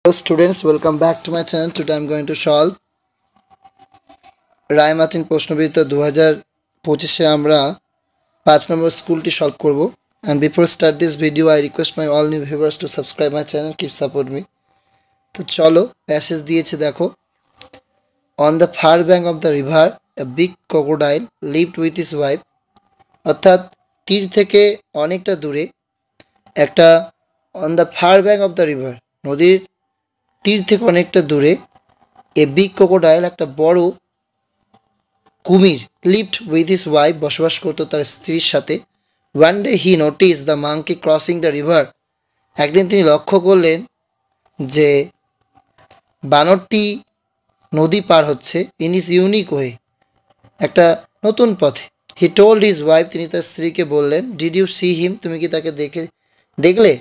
Hello students, welcome back to my channel. Today I'm going to solve Ray Martin প্রশ্নবিদ্যা 2025 আমরা 5 নম্বর স্কুলটি solve করব। And before start this video, I request my all new viewers to subscribe my channel, keep support me. তো চলো passage দিয়েছে দেখো। On the far bank of the river, a big crocodile lived with his wife. অর্থাৎ তীর থেকে অনেকটা দূরে একটা on the far bank of the river, নদীর তীর থেকে অনেকটা দূরে এ বিগ ক্রোকোডাইল একটা বড় কুমির লিভড উইথ হিজ ওয়াইফ বসবাস করতো তার স্ত্রীর সাথে। One day he notice the monkey crossing the river, একদিন তিনি লক্ষ্য করলেন যে বানরটি নদী পার হচ্ছে ইন ইজ ইউনিক ওয়ে, একটা নতুন পথে। হি টোল্ড হিজ ওয়াইফ, তিনি তার স্ত্রীকে বললেন, ডিড ইউ সি হিম, তুমি কি তাকে দেখলে?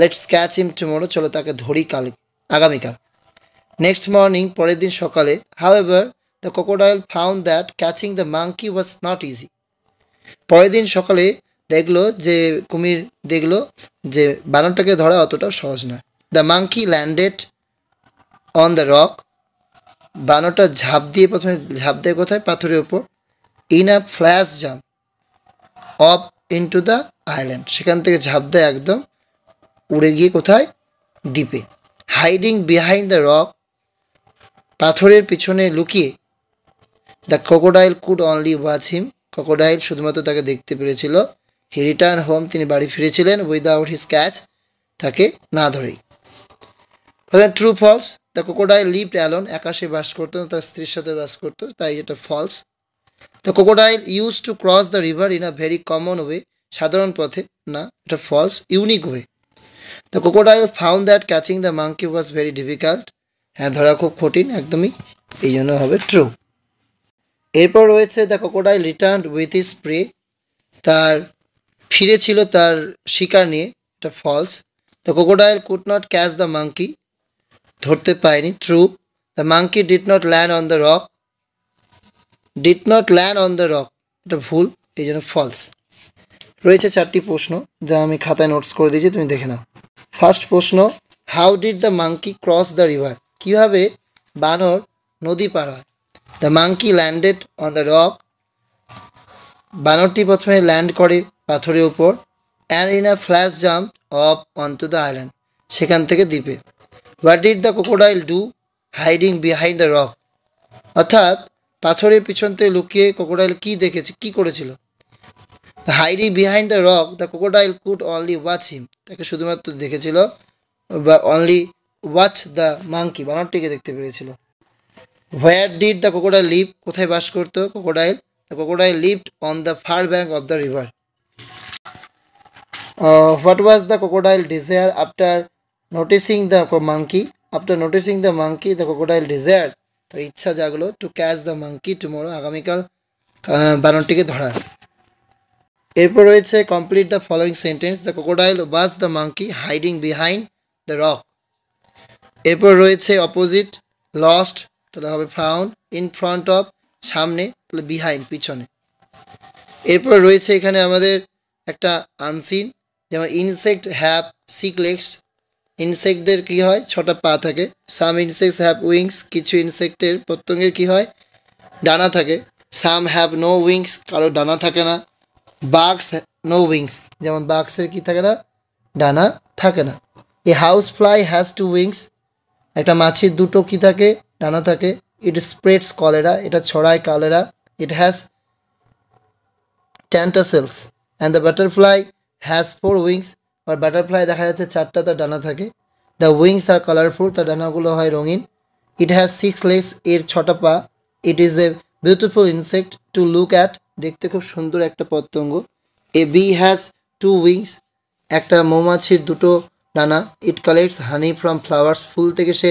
লেটস ক্যাচ হিম টুমরো, চলো তাকে ধরি আগামীকাল। নেক্সট মর্নিং, পরের দিন সকালে, however the crocodile found that catching the monkey was not easy. পরের দিন সকালে কুমির দেখলো যে বানরটাকে ধরা অতটাও সহজ নয়। The monkey landed on the rock, বানরটা প্রথমে ঝাঁপ দেয় কোথায়? পাথরের ওপর। In a flash jump off into the island, সেখান থেকে ঝাঁপ দেয় একদম উড়ে গিয়ে কোথায়? দ্বীপে। হাইডিং বিহাইন্ড দ্য রক, পাথরের পিছনে লুকিয়ে, the crocodile could only watch him, crocodile শুধুমাত্র তাকে দেখতে পেরেছিল। হি রিটার্ন হোম, তিনি বাড়ি ফিরেছিলেন উইদাউট হিজ ক্যাচ, তাকে না ধরেই। True false, the crocodile lived alone, একা সে বাস করতো, তার স্ত্রীর সাথে বাস করতো, তাই এটা false. The crocodile use to cross the river in a very common way, সাধারণ পথে, না এটা ফলস। Unique way. The crocodile found that catching the monkey was very difficult, হ্যাঁ ধরা খুব কঠিন, একদমই, এই জন্য হবে ট্রু। এরপর রয়েছে the crocodile returned with his prey, তার ফিরেছিল তার শিকার নিয়ে, এটা false. The crocodile could not catch the monkey, ধরতে পায়নি, true. The monkey did not land on the rock, এটা ভুল, এই জন্য ফলস। রয়েছে 4টি প্রশ্ন যা আমি খাতায় নোটস করে দিয়েছি, তুমি দেখে নাও। ফার্স্ট প্রশ্ন, how did the monkey cross the river, কীভাবে বানর নদী পার হয়? The monkey landed on the rock, বানরটি প্রথমে ল্যান্ড করে পাথরের উপর। And in a flash jump off onto the island, সেখান থেকে দ্বীপে। What did the crocodile do hiding behind the rock, অর্থাৎ পাথরের পিছন থেকে লুকিয়ে ক্রোকোডাইল কী করেছিল? Hiding behind the rock, the crocodile could only watch হিম, তাকে শুধুমাত্র দেখেছিল, বা অনলি ওয়াচ দ্য মাঙ্কি, বানরটিকে দেখতে পেরেছিল। Where did the crocodile live, কোথায় বাস করতো crocodile? The crocodile lived on the far bank of the river. What was the crocodile desire after noticing the monkey, the crocodile desire, তার ইচ্ছা জাগলো, to catch the monkey tomorrow, আগামীকাল বানরটিকে ধরা। এরপর রয়েছে complete the following sentence, the crocodile watch the monkey hiding behind the rock. এরপর রয়েছে অপোজিট, লস্ট তাহলে হবে ফাউন্ড, ইন ফ্রন্ট অফ সামনে, তাহলে বিহাইন্ড পিছনে। এরপর রয়েছে এখানে আমাদের একটা আনসিন, যেমন ইনসেক্ট হ্যাভ 6 legs, ইনসেক্টদের কী হয়? 6টা পা থাকে। সাম ইনসেক্টস হ্যাভ উইংস, কিছু ইনসেক্টের পতঙ্গের কী হয়? ডানা থাকে। সাম হ্যাভ নো উইংস, কারো ডানা থাকে না। বাগস নো উইংস, যেমন বাগসের কী থাকে না? ডানা থাকে না। A house fly has 2 wings, একটা মাছির 2টো কী থাকে? ডানা থাকে। ইট স্প্রেডস কলেরা, এটা ছড়ায় cholera. It has tentacles and the butterfly has 4 wings, আর বাটারফ্লাই দেখা যাচ্ছে 4টা তার ডানা থাকে। দ্য উইংস আর কালারফুল, তার ডানাগুলো হয় রঙিন। ইট হ্যাজ 6 legs, এর 6টা পা। It is a beautiful insect to look at, দেখতে খুব সুন্দর একটা পতঙ্গ। এ বি হ্যাজ 2 wings, একটা মৌমাছির 2টো ডানা। ইট কালেক্টস হানি ফ্রম ফ্লাওয়ার্স, ফুল থেকে সে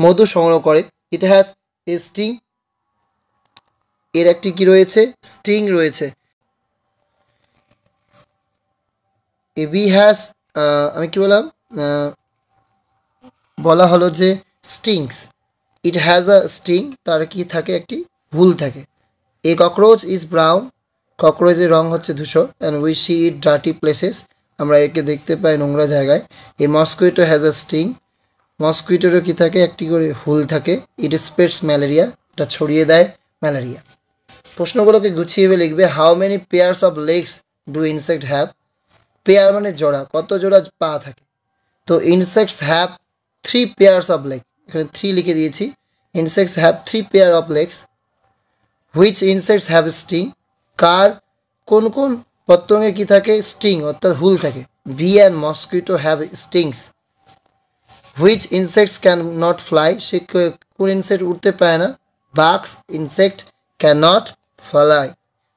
মধু সংগ্রহ করে। ইট হ্যাজ এ স্টিং, এর একটি কি রয়েছে? স্টিং রয়েছে। এ বি হ্যাজ, আমি কি বললাম? বলা হলো যে stings. It has a sting, তার কি থাকে? একটি হুল থাকে। এ ককরোচ ইজ ব্রাউন, ককরোচের রং হচ্ছে ধূসর। And we see it dirty places, আমরা একে দেখতে পাই নোংরা জায়গায়। A mosquito has a sting, মসকুইটোরও কি থাকে, একটি করে হুল থাকে। ইট স্প্রেডস ম্যালেরিয়া, এটা ছড়িয়ে দেয় ম্যালেরিয়া। প্রশ্নগুলোকে গুছিয়ে লিখবে। How many pairs of legs do insect have? Pair মানে জোড়া, কত জোড়া পা থাকে। তো insects have 3 pairs of leg, এখানে 3 লিখে দিয়েছি। Insects have 3 pair of legs. Which insects have sting? কোন কোন পতঙ্গে কি থাকে? স্টিং অর্থাৎ হুল থাকে। Bee and mosquito have stings. Which insects can not fly? সে কোন ইনসেক্ট উঠতে পারে না? বাক্স ইনসেক্ট ক্যান নট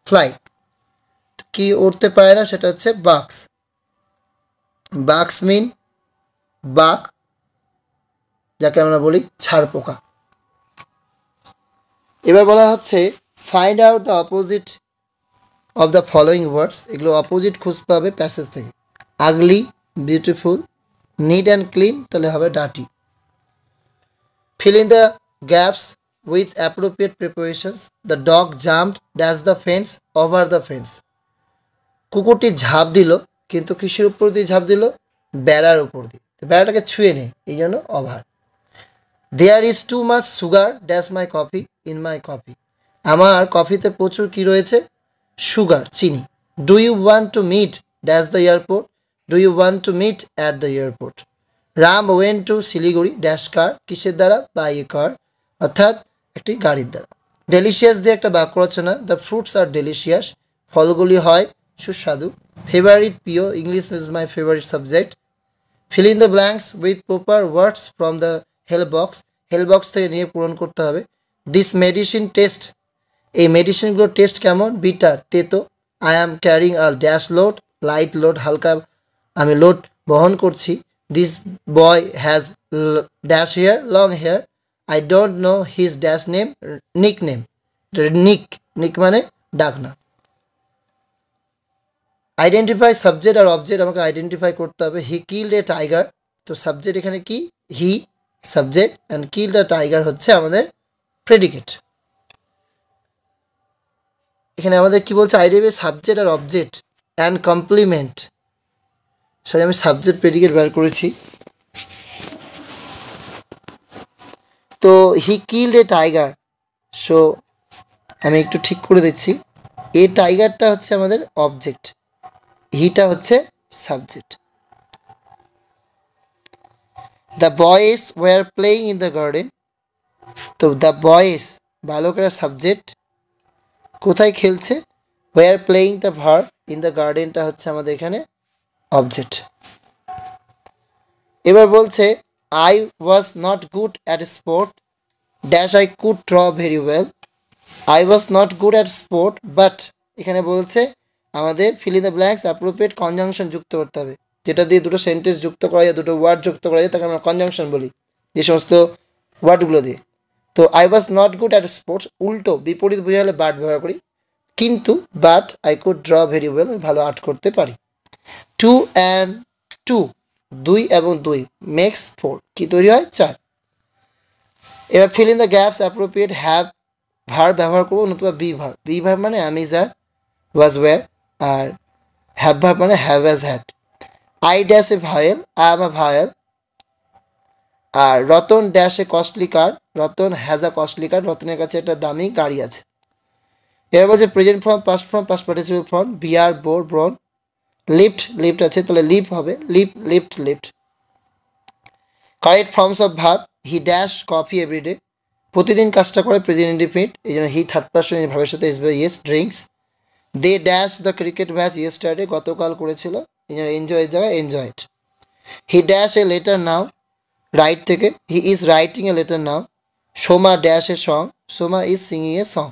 ফ্লাই। কি উঠতে পারে না সেটা হচ্ছে বাক্স। বাক্স মিন বাক, যাকে আমরা বলি ছাড় পোকা। এবার বলা হচ্ছে find out the opposite of the following words. এগুলো অপোজিট খুঁজতে হবে প্যাসেজ থেকে। Ugly, beautiful, neat and clean, তাহলে হবে dirty. Fill in the gaps with appropriate prepositions. The dog jumped dash the fence over the fence. কুকুরটি ঝাঁপ দিল, কিন্তু কিসের উপর দিয়ে ঝাঁপ দিল? বেড়ার উপর দিয়ে। বেড়াটাকে ছুঁয়ে নেই, এই জন্য over. There is too much sugar dash my coffee in my coffee. আমার কফিতে প্রচুর কি রয়েছে? সুগার, চিনি। Do you want to meet dash the airport? Do you want to meet at the airport. Ram went to Siliguri dash car, কিসের দ্বারা? By এ কার, অর্থাৎ একটি গাড়ির দ্বারা। ডেলিশিয়াস দিয়ে একটা বাক্য রচনা। দ্য ফ্রুটস আর ডেলিশিয়াস, ফলগুলি হয় সুস্বাদু। ফেভারিট, প্রিয়, English is my favourite subject. Fill in the blanks with proper words from the help box. Help box থেকে নিয়ে পূরণ করতে হবে। দিস মেডিসিন টেস্ট, এই মেডিসিনগুলোর টেস্ট কেমন? বিটার, তেতো। I am carrying a dash load, light load, হালকা আমি লোড বহন করছি। This boy has dash hair, long hair. I don't know his dash name, nick name. Nick মানে ডাকনা। আইডেন্টিফাই সাবজেক্ট আর অবজেক্ট, আমাকে আইডেন্টিফাই করতে হবে। হি কিল্ড এ টাইগার, তো সাবজেক্ট এখানে কি? He subject, and killed a tiger হচ্ছে আমাদের প্রেডিকেট। এখানে আমাদের কি বলছে? আইডেন্টিফাই সাবজেক্ট আর অবজেক্ট অ্যান্ড কমপ্লিমেন্ট। সরি, আমি সাবজেক্ট প্রেডিকেট বের করেছি। তো he killed a tiger, so আমি একটু ঠিক করে দিচ্ছি। এ টাইগারটা হচ্ছে আমাদের অবজেক্ট, হিটা হচ্ছে subject. The boys were playing in the garden, তো দ্য বয়েজ বালকরা সাবজেক্ট, কোথায় খেলছে? Were playing the verb, in the গার্ডেনটা হচ্ছে আমাদের এখানে অবজেক্ট। এবার বলছে I was not good at sport dash I could draw very well. I was not good at sport but, এখানে বলছে আমাদের fill in the blanks appropriate conjunction যুক্ত করতে হবে। যেটা দিয়ে দুটো সেন্টেন্স যুক্ত করা যায়, দুটো ওয়ার্ড যুক্ত করা যায়, তাকে আমরা কনজাংশন বলি, যে সমস্ত ওয়ার্ডগুলো দিয়ে। তো I was not good at sports, উল্টো বিপরীত বোঝালে বাট ব্যবহার করি। কিন্তু but I could draw very well, ভালো আর্ট করতে পারি। 2 and 2, 2 এবং 2 মেক্স 4, কি তৈরি হয়? 4। এবার feel in the gaps appropriate have verb ব্যবহার করবো, নতুবা বি ভার্ব। বি ভার্ব মানে আমি যার, ওয়াজ ওয়্যার, আর হ্যাভ ভার্ব মানে have as had. I dash a vial, I am a vial. আর Ratan dash a costly car, Ratan has a costly car, রতনের কাছে একটা দামি গাড়ি আছে। এবার বলছে present form, past participle form. Bear, bore, born. Lift আছে, তাহলে লিভ হবে, lift. Correct forms of verb, he dash coffee everyday, প্রতিদিন কাজটা করে, প্রেজেন্ট ইনডিফিনিট, এই জন্য হি থার্ড পার্সন ভাবের সাথে এসবে yes. Drinks, they dash the cricket match yesterday, গতকাল করেছিল, এই জন্য এনজয়ের জায়গায় enjoyed. He dash a letter now, write থেকে, he is writing a letter now. Soma dash a song, Soma is singing a song.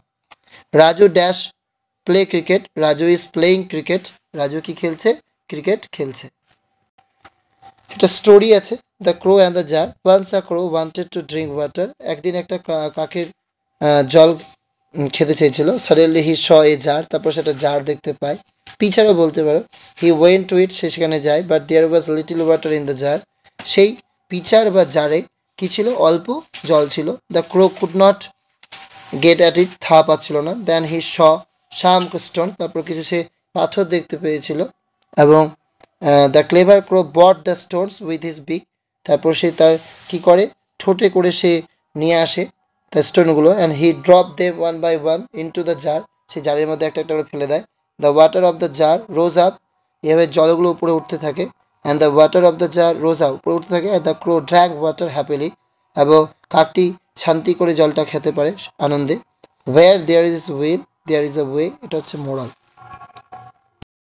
Raju dash play cricket, Raju is playing cricket, Raju কি খেলছে? Cricket খেলছে। একটা স্টোরি আছে, the crow and the jar. Once a crow wanted to drink water, একদিন একটা কাকের জল খেতে চেয়েছিল। সাডেনলি হি শ এ জার, তারপর সেটা জার দেখতে পায়। পিছাড়ও বলতে পারো, হি ওয়েন্ট টু ইট, সে সেখানে যায়। But there was little water in the jar, সেই পিচার বা জারে কি ছিল? অল্প জল ছিল। The crow could not get at it, থা পাচ্ছিল না। দেন হি শ সাম স্টোন, তারপর কিছু সে পাথর দেখতে পেয়েছিল। এবং the clever crow bought the stones with his beak, তারপর সে তার কি করে ঠোঁটে করে সে নিয়ে আসে দ্য স্টোনগুলো and he drop them one by one into the jar, সেই জারের মধ্যে একটা একটা করে ফেলে দেয়। The water of the jar rose up, এভাবে জলগুলো উপরে উঠতে থাকে। And the water of the jar rose up, উপরে উঠতে থাকে। And the crow drank water happily, এবং কাকটি শান্তি করে জলটা খেতে পারে আনন্দে। Where there is will there is a way, এটা হচ্ছে মোরাল।